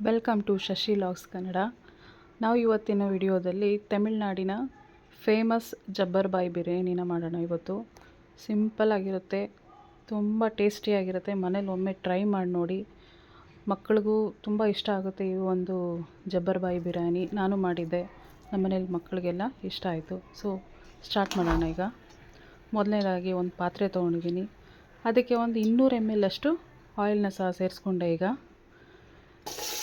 Welcome to Shashi logs Kannada. ನಾವು ಇವತ್ತಿನ ವಿಡಿಯೋದಲ್ಲಿ ತಮಿಳ್ನಾಡಿನ ಫೇಮಸ್ ಜಬ್ಬರ್ ಬಾಯಿ ಬಿರಿಯಾನಿನ ಮಾಡೋಣ. ಇವತ್ತು ಸಿಂಪಲ್ ಆಗಿರುತ್ತೆ, ತುಂಬ ಟೇಸ್ಟಿಯಾಗಿರುತ್ತೆ. ಮನೇಲಿ ಒಮ್ಮೆ ಟ್ರೈ ಮಾಡಿ ನೋಡಿ, ಮಕ್ಕಳಿಗೂ ತುಂಬ ಇಷ್ಟ ಆಗುತ್ತೆ. ಈ ಒಂದು ಜಬ್ಬರ್ ಬಾಯಿ ಬಿರಿಯಾನಿ ನಾನು ಮಾಡಿದ್ದೆ, ನಮ್ಮ ಮನೇಲಿ ಮಕ್ಕಳಿಗೆಲ್ಲ ಇಷ್ಟ ಆಯಿತು. ಸೊ ಸ್ಟಾರ್ಟ್ ಮಾಡೋಣ. ಈಗ ಮೊದಲನೇದಾಗಿ ಒಂದು ಪಾತ್ರೆ ತೊಗೊಂಡಿದ್ದೀನಿ, ಅದಕ್ಕೆ ಒಂದು 200 ml ಅಷ್ಟು ಆಯಿಲ್ನ ಸಹ ಸೇರಿಸ್ಕೊಂಡೆ. ಈಗ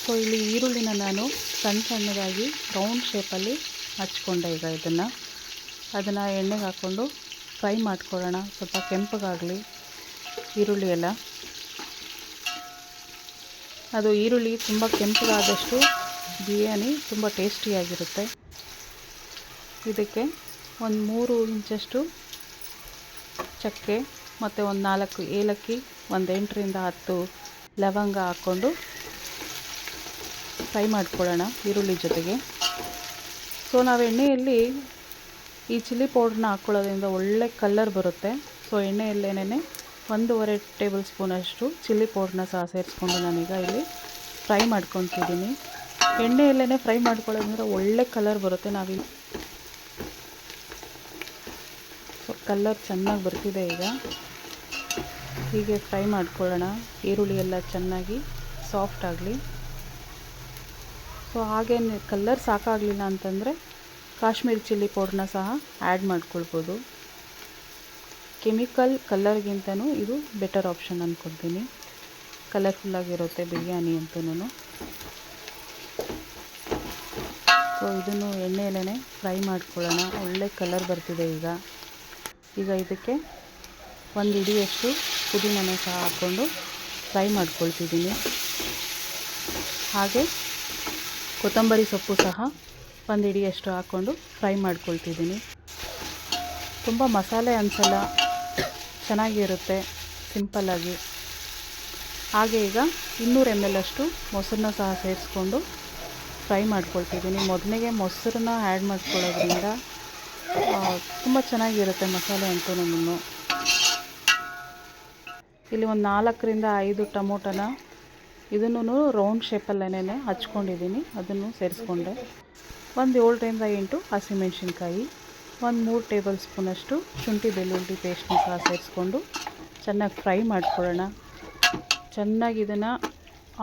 ಸೊ ಇಲ್ಲಿ ಈರುಳ್ಳಿನ ನಾನು ಸಣ್ಣದಾಗಿ ರೌಂಡ್ ಶೇಪಲ್ಲಿ ಹಚ್ಕೊಂಡೆ. ಈಗ ಅದನ್ನು ಎಣ್ಣೆಗೆ ಹಾಕ್ಕೊಂಡು ಫ್ರೈ ಮಾಡ್ಕೊಳ್ಳೋಣ. ಸ್ವಲ್ಪ ಕೆಂಪಗಾಗಲಿ ಈರುಳ್ಳಿ ಎಲ್ಲ. ಅದು ಈರುಳ್ಳಿ ತುಂಬ ಕೆಂಪಗಾದಷ್ಟು ಬಿರಿಯಾನಿ ತುಂಬ ಟೇಸ್ಟಿಯಾಗಿರುತ್ತೆ. ಇದಕ್ಕೆ ಒಂದು 3 ಇಂಚಷ್ಟು ಚಕ್ಕೆ ಮತ್ತು ಒಂದು 4 ಏಲಕ್ಕಿ, ಒಂದು 8ರಿಂದ 10 ಲವಂಗ ಹಾಕ್ಕೊಂಡು ಫ್ರೈ ಮಾಡ್ಕೊಳ್ಳೋಣ ಈರುಳ್ಳಿ ಜೊತೆಗೆ. ಸೊ ನಾವು ಎಣ್ಣೆಯಲ್ಲಿ ಈ ಚಿಲ್ಲಿ ಪೌಡ್ರನ್ನ ಹಾಕ್ಕೊಳ್ಳೋದ್ರಿಂದ ಒಳ್ಳೆ ಕಲರ್ ಬರುತ್ತೆ. ಸೊ ಎಣ್ಣೆಯಲ್ಲೇನೆ 1.5 ಟೇಬಲ್ ಸ್ಪೂನಷ್ಟು ಚಿಲ್ಲಿ ಪೌಡ್ರನ್ನ ಸಹ ಸೇರಿಸ್ಕೊಂಡು ನಾನೀಗ ಇಲ್ಲಿ ಫ್ರೈ ಮಾಡ್ಕೊತಿದ್ದೀನಿ. ಎಣ್ಣೆಯಲ್ಲೇ ಫ್ರೈ ಮಾಡ್ಕೊಳ್ಳೋದ್ರಿಂದ ಒಳ್ಳೆ ಕಲರ್ ಬರುತ್ತೆ. ನಾವಿಲ್ಲಿ ಸೊ ಕಲರ್ ಚೆನ್ನಾಗಿ ಬರ್ತಿದೆ. ಈಗ ಹೀಗೆ ಫ್ರೈ ಮಾಡ್ಕೊಳ್ಳೋಣ, ಈರುಳ್ಳಿ ಎಲ್ಲ ಚೆನ್ನಾಗಿ ಸಾಫ್ಟ್ ಆಗಲಿ. ಸೊ ಹಾಗೆ ಕಲರ್ ಸಾಕಾಗಲಿಲ್ಲ ಅಂತಂದರೆ ಕಾಶ್ಮೀರಿ ಚಿಲ್ಲಿ ಪೌಡ್ರನ್ನ ಸಹ ಆ್ಯಡ್ ಮಾಡ್ಕೊಳ್ಬೋದು. ಕೆಮಿಕಲ್ ಕಲರ್ಗಿಂತನೂ ಇದು ಬೆಟರ್ ಆಪ್ಷನ್ ಅಂದ್ಕೊಳ್ತೀನಿ. ಕಲರ್ಫುಲ್ಲಾಗಿರುತ್ತೆ ಬಿರಿಯಾನಿ ಅಂತನೂ. ಸೊ ಇದನ್ನು ಎಣ್ಣೆಯಲ್ಲೇ ಫ್ರೈ ಮಾಡ್ಕೊಳ್ಳೋಣ, ಒಳ್ಳೆ ಕಲರ್ ಬರ್ತಿದೆ. ಈಗ ಇದಕ್ಕೆ ಒಂದು ಹಿಡಿಯಷ್ಟು ಪುದೀನನ ಸಹ ಹಾಕ್ಕೊಂಡು ಫ್ರೈ ಮಾಡ್ಕೊಳ್ತಿದ್ದೀನಿ. ಹಾಗೆ ಕೊತ್ತಂಬರಿ ಸೊಪ್ಪು ಸಹ ಒಂದು ಹಿಡಿಯಷ್ಟು ಹಾಕ್ಕೊಂಡು ಫ್ರೈ ಮಾಡ್ಕೊಳ್ತಿದ್ದೀನಿ. ತುಂಬ ಮಸಾಲೆ ಅನಿಸಲ್ಲ, ಚೆನ್ನಾಗಿರುತ್ತೆ ಸಿಂಪಲ್ಲಾಗಿ. ಹಾಗೆ ಈಗ 200 ml ಅಷ್ಟು ಮೊಸರನ್ನ ಸಹ ಸೇರಿಸ್ಕೊಂಡು ಫ್ರೈ ಮಾಡ್ಕೊಳ್ತಿದ್ದೀನಿ. ಮೊದಲಿಗೆ ಮೊಸರನ್ನ ಆ್ಯಡ್ ಮಾಡ್ಕೊಳ್ಳೋದ್ರಿಂದ ತುಂಬ ಚೆನ್ನಾಗಿರುತ್ತೆ ಮಸಾಲೆ ಅಂತೂ. ಇಲ್ಲಿ ಒಂದು 4ರಿಂದ 5 ಟೊಮೊಟೊನ ಇದನ್ನು ರೌಂಡ್ ಶೇಪಲ್ಲೇ ಹಚ್ಕೊಂಡಿದ್ದೀನಿ, ಅದನ್ನು ಸೇರಿಸ್ಕೊಂಡೆ. ಒಂದು 7ರಿಂದ 8 ಹಸಿಮೆಣ್ಸಿನ್ಕಾಯಿ, ಒಂದು 3 ಟೇಬಲ್ ಸ್ಪೂನಷ್ಟು ಶುಂಠಿ ಬೆಳ್ಳುಳ್ಳಿ ಪೇಸ್ಟ್ನ ಸಹ ಸೇರಿಸ್ಕೊಂಡು ಚೆನ್ನಾಗಿ ಫ್ರೈ ಮಾಡ್ಕೊಳ್ಳೋಣ. ಚೆನ್ನಾಗಿ ಇದನ್ನು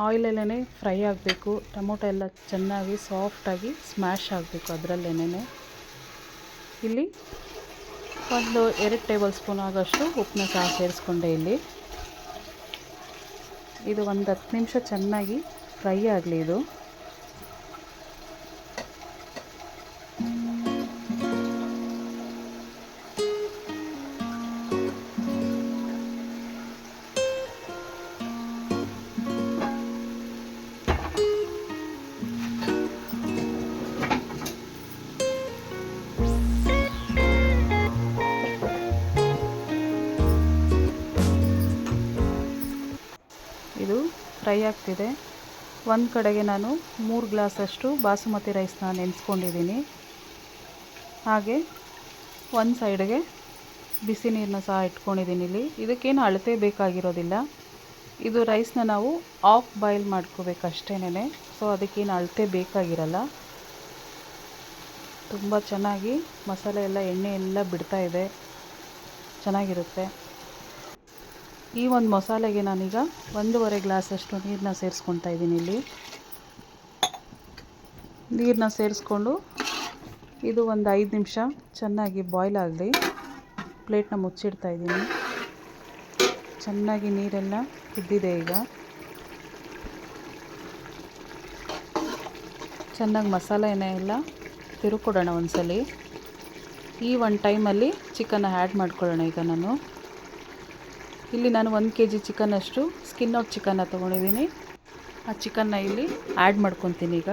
ಆಯಿಲಲ್ಲೇ ಫ್ರೈ ಆಗಬೇಕು. ಟೊಮೊಟೊ ಎಲ್ಲ ಚೆನ್ನಾಗಿ ಸಾಫ್ಟಾಗಿ ಸ್ಮ್ಯಾಶ್ ಆಗಬೇಕು ಅದರಲ್ಲೇನೆ. ಇಲ್ಲಿ ಒಂದು 2 ಟೇಬಲ್ ಸ್ಪೂನ್ ಆಗೋಷ್ಟು ಉಪ್ಪನ್ನ ಸಹ ಸೇರಿಸ್ಕೊಂಡೆ. ಇದು ಒಂದು 10 ನಿಮಿಷ ಚೆನ್ನಾಗಿ ಫ್ರೈ ಆಗಲಿ. ಇದು ಫ್ರೈ ಆಗ್ತಿದೆ. ಒಂದು ಕಡೆಗೆ ನಾನು 3 ಗ್ಲಾಸಷ್ಟು ಬಾಸುಮತಿ ರೈಸ್ನ ನೆನೆಸ್ಕೊಂಡಿದ್ದೀನಿ. ಹಾಗೆ ಒಂದು ಸೈಡ್ಗೆ ಬಿಸಿ ನೀರನ್ನ ಸಹ ಇಟ್ಕೊಂಡಿದ್ದೀನಿ. ಇದಕ್ಕೇನು ಅಳತೆ ಬೇಕಾಗಿರೋದಿಲ್ಲ. ಇದು ರೈಸ್ನ ನಾವು ಆಫ್ ಬಾಯ್ಲ್ ಮಾಡ್ಕೋಬೇಕಷ್ಟೇನೆ. ಸೊ ಅದಕ್ಕೇನು ಅಳತೆ ಬೇಕಾಗಿರಲ್ಲ. ತುಂಬ ಚೆನ್ನಾಗಿ ಮಸಾಲೆ ಎಲ್ಲ ಎಣ್ಣೆ ಎಲ್ಲ ಬಿಡ್ತಾ ಇದೆ, ಚೆನ್ನಾಗಿರುತ್ತೆ. ಈ ಒಂದು ಮಸಾಲೆಗೆ ನಾನೀಗ 1.5 ಗ್ಲಾಸಷ್ಟು ನೀರನ್ನ ಸೇರಿಸ್ಕೊತಾ ಇದ್ದೀನಿ. ನೀರನ್ನ ಸೇರಿಸ್ಕೊಂಡು ಇದು ಒಂದು 5 ನಿಮಿಷ ಚೆನ್ನಾಗಿ ಬಾಯ್ಲ್ ಆಗಲಿ. ಪ್ಲೇಟ್ನ ಮುಚ್ಚಿಡ್ತಾ ಇದ್ದೀನಿ. ಚೆನ್ನಾಗಿ ನೀರೆಲ್ಲ ಕುದ್ದಿದೆ. ಈಗ ಚೆನ್ನಾಗಿ ಮಸಾಲೆನ ಎಲ್ಲ ತಿರುಕೊಡೋಣ ಒಂದ್ಸಲಿ. ಈ ಒಂದು ಟೈಮಲ್ಲಿ ಚಿಕನ್ನ ಆ್ಯಡ್ ಮಾಡ್ಕೊಳ್ಳೋಣ. ಈಗ ನಾನು 1 kg ಚಿಕನ್ನಷ್ಟು ಸ್ಕಿನ್ ಔಟ್ ಚಿಕನ್ನ ತೊಗೊಂಡಿದ್ದೀನಿ. ಆ ಚಿಕನ್ನ ಇಲ್ಲಿ ಆ್ಯಡ್ ಮಾಡ್ಕೊತೀನಿ. ಈಗ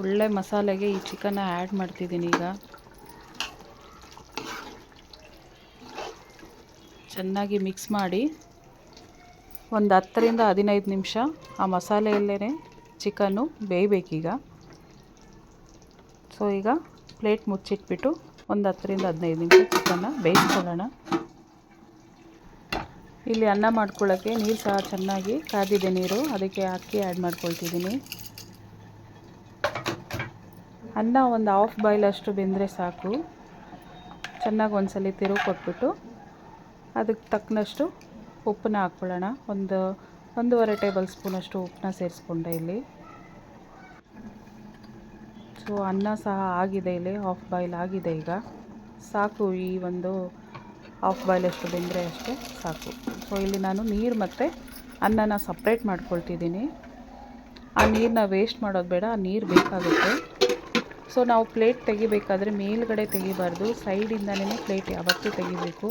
ಒಳ್ಳೆ ಮಸಾಲೆಗೆ ಈ ಚಿಕನ್ನ ಆ್ಯಡ್ ಮಾಡ್ತಿದ್ದೀನಿ. ಈಗ ಚೆನ್ನಾಗಿ ಮಿಕ್ಸ್ ಮಾಡಿ ಒಂದು 10ರಿಂದ 15 ನಿಮಿಷ ಆ ಮಸಾಲೆಯಲ್ಲೇ ಚಿಕನ್ನು ಬೇಯಬೇಕೀಗ. ಸೊ ಈಗ ಪ್ಲೇಟ್ ಮುಚ್ಚಿಟ್ಬಿಟ್ಟು ಒಂದು 10ರಿಂದ 15 ನಿಮಿಷ ಚಿಕನ್ನ ಬೇಯಿಸ್ಕೊಳ್ಳೋಣ. ಇಲ್ಲಿ ಅನ್ನ ಮಾಡ್ಕೊಳ್ಳೋಕ್ಕೆ ನೀರು ಸಹ ಚೆನ್ನಾಗಿ ಕಾದಿದೆ ನೀರು, ಅದಕ್ಕೆ ಅಕ್ಕಿ ಆ್ಯಡ್ ಮಾಡ್ಕೊಳ್ತಿದ್ದೀನಿ. ಅನ್ನ ಒಂದು ಹಾಫ್ ಬಾಯ್ಲಷ್ಟು ಬೆಂದರೆ ಸಾಕು. ಚೆನ್ನಾಗಿ ಒಂದ್ಸಲ ತಿರುವು ಕೊಟ್ಬಿಟ್ಟು ಅದಕ್ಕೆ ತಕ್ಕನಷ್ಟು ಉಪ್ಪನ್ನ ಹಾಕ್ಕೊಳ್ಳೋಣ. ಒಂದೂವರೆ ಟೇಬಲ್ ಸ್ಪೂನಷ್ಟು ಉಪ್ಪನ್ನ ಸೇರಿಸ್ಕೊಂಡೆ ಇಲ್ಲಿ. ಸೊ ಅನ್ನ ಸಹ ಆಗಿದೆ, ಇಲ್ಲಿ ಹಾಫ್ ಬಾಯ್ಲ್ ಆಗಿದೆ. ಈಗ ಸಾಕು, ಈ ಒಂದು ಹಾಫ್ ಬಾಯ್ಲಷ್ಟು ಬೆಂದರೆ ಅಷ್ಟೇ ಸಾಕು. ಸೊ ಇಲ್ಲಿ ನಾನು ನೀರು ಮತ್ತು ಅನ್ನನ ಸಪ್ರೇಟ್ ಮಾಡ್ಕೊಳ್ತಿದ್ದೀನಿ. ಆ ನೀರನ್ನ ವೇಸ್ಟ್ ಮಾಡೋದು ಬೇಡ, ಆ ನೀರು ಬೇಕಾಗುತ್ತೆ. ಸೊ ನಾವು ಪ್ಲೇಟ್ ತೆಗಿಬೇಕಾದ್ರೆ ಮೇಲ್ಗಡೆ ತೆಗಿಬಾರ್ದು, ಸೈಡಿಂದನೇ ಪ್ಲೇಟ್ ಯಾವತ್ತೂ ತೆಗಿಬೇಕು.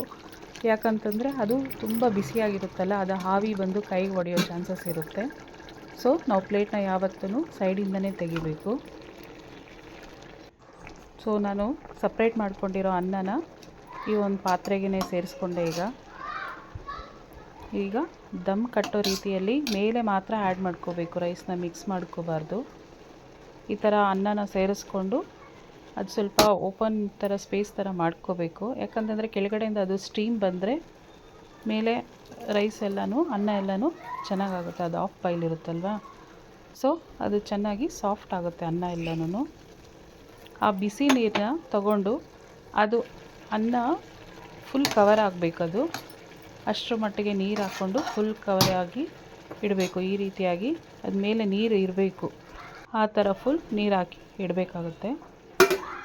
ಯಾಕಂತಂದರೆ ಅದು ತುಂಬ ಬಿಸಿಯಾಗಿರುತ್ತಲ್ಲ, ಅದು ಆವಿ ಬಂದು ಕೈಗೆ ಹೊಡೆಯೋ ಚಾನ್ಸಸ್ ಇರುತ್ತೆ. ಸೊ ನಾವು ಪ್ಲೇಟ್ನ ಯಾವತ್ತೂ ಸೈಡಿಂದನೇ ತೆಗಿಬೇಕು. ಸೊ ನಾನು ಸಪ್ರೇಟ್ ಮಾಡ್ಕೊಂಡಿರೋ ಅನ್ನನ ಈ ಒಂದು ಪಾತ್ರೆಗೆ ಸೇರಿಸ್ಕೊಂಡೆ. ಈಗ ದಮ್ ಕಟ್ಟೋ ರೀತಿಯಲ್ಲಿ ಮೇಲೆ ಮಾತ್ರ ಆ್ಯಡ್ ಮಾಡ್ಕೋಬೇಕು, ರೈಸ್ನ ಮಿಕ್ಸ್ ಮಾಡ್ಕೋಬಾರ್ದು. ಈ ಥರ ಅನ್ನನ ಸೇರಿಸ್ಕೊಂಡು ಅದು ಸ್ವಲ್ಪ ಓಪನ್ ಥರ ಸ್ಪೇಸ್ ಥರ ಮಾಡ್ಕೋಬೇಕು. ಯಾಕಂತಂದರೆ ಕೆಳಗಡೆಯಿಂದ ಅದು ಸ್ಟೀಮ್ ಬಂದರೆ ಮೇಲೆ ರೈಸ್ ಎಲ್ಲನೂ ಅನ್ನ ಎಲ್ಲನೂ ಚೆನ್ನಾಗಾಗುತ್ತೆ. ಅದು ಆಫ್ ಬಾಯ್ಲ್ ಇರುತ್ತಲ್ವ, ಸೊ ಅದು ಚೆನ್ನಾಗಿ ಸಾಫ್ಟ್ ಆಗುತ್ತೆ ಅನ್ನ ಎಲ್ಲನೂ. ಆ ಬಿಸಿ ನೀರನ್ನ ತಗೊಂಡು ಅದು ಅನ್ನ ಫುಲ್ ಕವರ್ ಆಗಬೇಕದು, ಅಷ್ಟರ ಮಟ್ಟಿಗೆ ನೀರು ಹಾಕ್ಕೊಂಡು ಫುಲ್ ಕವರ್ ಆಗಿ ಇಡಬೇಕು. ಈ ರೀತಿಯಾಗಿ ಅದು ಮೇಲೆ ನೀರು ಇರಬೇಕು, ಆ ಥರ ಫುಲ್ ನೀರು ಹಾಕಿ ಇಡಬೇಕಾಗುತ್ತೆ.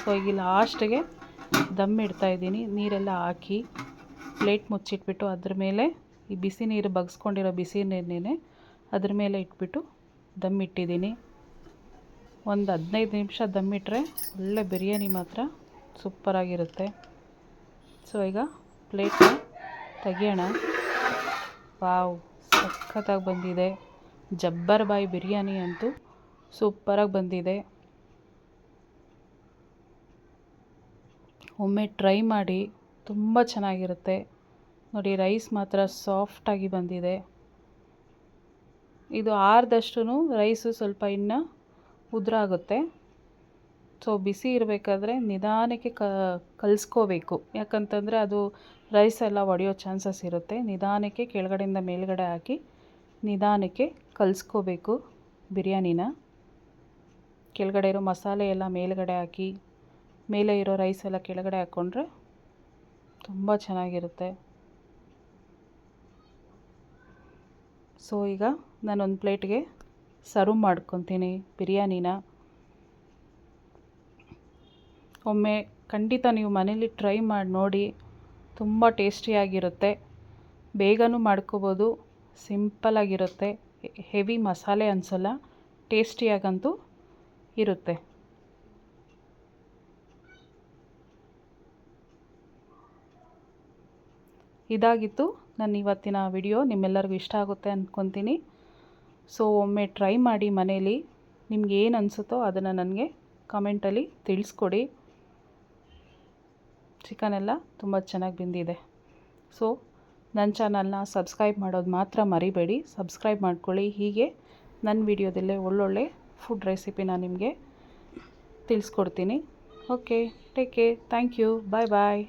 ಸೊ ಈಗ ಲಾಸ್ಟಿಗೆ ದಮ್ ಇಡ್ತಾಯಿದ್ದೀನಿ. ನೀರೆಲ್ಲ ಹಾಕಿ ಪ್ಲೇಟ್ ಮುಚ್ಚಿಟ್ಬಿಟ್ಟು ಅದ್ರ ಮೇಲೆ ಈ ಬಿಸಿ ನೀರು ಬಗ್ಸ್ಕೊಂಡಿರೋ ಬಿಸಿ ನೀರನ್ನೇ ಅದ್ರ ಮೇಲೆ ಇಟ್ಬಿಟ್ಟು ದಮ್ ಇಟ್ಟಿದ್ದೀನಿ. ಒಂದು 15 ನಿಮಿಷ ದಮ್ ಇಟ್ಟರೆ ಒಳ್ಳೆ ಬಿರಿಯಾನಿ ಮಾತ್ರ ಸೂಪರಾಗಿರುತ್ತೆ. ಸೊ ಈಗ ಪ್ಲೇಟ್ನ ತೆಗಿಯೋಣ. ವಾವ್, ಸಖತ್ತಾಗಿ ಬಂದಿದೆ. ಜಬ್ಬರ್ ಬಾಯ್ ಬಿರಿಯಾನಿ ಅಂತೂ ಸೂಪರಾಗಿ ಬಂದಿದೆ. ಒಮ್ಮೆ ಟ್ರೈ ಮಾಡಿ, ತುಂಬ ಚೆನ್ನಾಗಿರುತ್ತೆ. ನೋಡಿ, ರೈಸ್ ಮಾತ್ರ ಸಾಫ್ಟಾಗಿ ಬಂದಿದೆ. ಇದು ಆರ್ದಷ್ಟು ರೈಸು ಸ್ವಲ್ಪ ಇನ್ನು ಉದುರಾಗುತ್ತೆ. ಸೊ ಬಿಸಿ ಇರಬೇಕಾದ್ರೆ ನಿಧಾನಕ್ಕೆ ಕಲಿಸ್ಕೋಬೇಕು. ಯಾಕಂತಂದರೆ ಅದು ರೈಸ್ ಎಲ್ಲ ಒಡೆಯೋ ಚಾನ್ಸಸ್ ಇರುತ್ತೆ. ನಿಧಾನಕ್ಕೆ ಕೆಳಗಡೆಯಿಂದ ಮೇಲ್ಗಡೆ ಹಾಕಿ ನಿಧಾನಕ್ಕೆ ಕಲಿಸ್ಕೋಬೇಕು ಬಿರಿಯಾನಿನ. ಕೆಳಗಡೆ ಇರೋ ಮಸಾಲೆ ಎಲ್ಲ ಮೇಲ್ಗಡೆ ಹಾಕಿ ಮೇಲೆ ಇರೋ ರೈಸ್ ಎಲ್ಲ ಕೆಳಗಡೆ ಹಾಕ್ಕೊಂಡ್ರೆ ತುಂಬ ಚೆನ್ನಾಗಿರುತ್ತೆ. ಸೊ ಈಗ ನಾನೊಂದು ಪ್ಲೇಟ್ಗೆ ಸರ್ವ್ ಮಾಡ್ಕೊತೀನಿ ಬಿರಿಯಾನಿನ. ಒಮ್ಮೆ ಖಂಡಿತ ನೀವು ಮನೇಲಿ ಟ್ರೈ ಮಾಡಿ ನೋಡಿ, ತುಂಬ ಟೇಸ್ಟಿಯಾಗಿರುತ್ತೆ. ಬೇಗನೂ ಮಾಡ್ಕೋಬೋದು, ಸಿಂಪಲ್ಲಾಗಿರುತ್ತೆ, ಹೆವಿ ಮಸಾಲೆ ಅನಿಸಲ್ಲ, ಟೇಸ್ಟಿಯಾಗಂತೂ ಇರುತ್ತೆ. ಇದಾಗಿತ್ತು ನನ್ನ ಇವತ್ತಿನ ವಿಡಿಯೋ. ನಿಮ್ಮೆಲ್ಲರಿಗೂ ಇಷ್ಟ ಆಗುತ್ತೆ ಅಂದ್ಕೊತೀನಿ. ಸೊ ಒಮ್ಮೆ ಟ್ರೈ ಮಾಡಿ ಮನೇಲಿ. ನಿಮ್ಗೆ ಏನು ಅನಿಸುತ್ತೋ ಅದನ್ನು ನನಗೆ ಕಮೆಂಟಲ್ಲಿ ತಿಳಿಸ್ಕೊಡಿ. ಚಿಕನ್ ಎಲ್ಲ ತುಂಬ ಚೆನ್ನಾಗಿ ಬೆಂದಿದೆ. ಸೊ ನನ್ನ ಚಾನಲ್ನ ಸಬ್ಸ್ಕ್ರೈಬ್ ಮಾಡೋದು ಮಾತ್ರ ಮರಿಬೇಡಿ, ಸಬ್ಸ್ಕ್ರೈಬ್ ಮಾಡ್ಕೊಳ್ಳಿ. ಹೀಗೆ ನನ್ನ ವಿಡಿಯೋದಲ್ಲೇ ಒಳ್ಳೊಳ್ಳೆ ಫುಡ್ ರೆಸಿಪಿನ ನಿಮಗೆ ತಿಳಿಸ್ಕೊಡ್ತೀನಿ. Okay, take care, thank you, bye bye.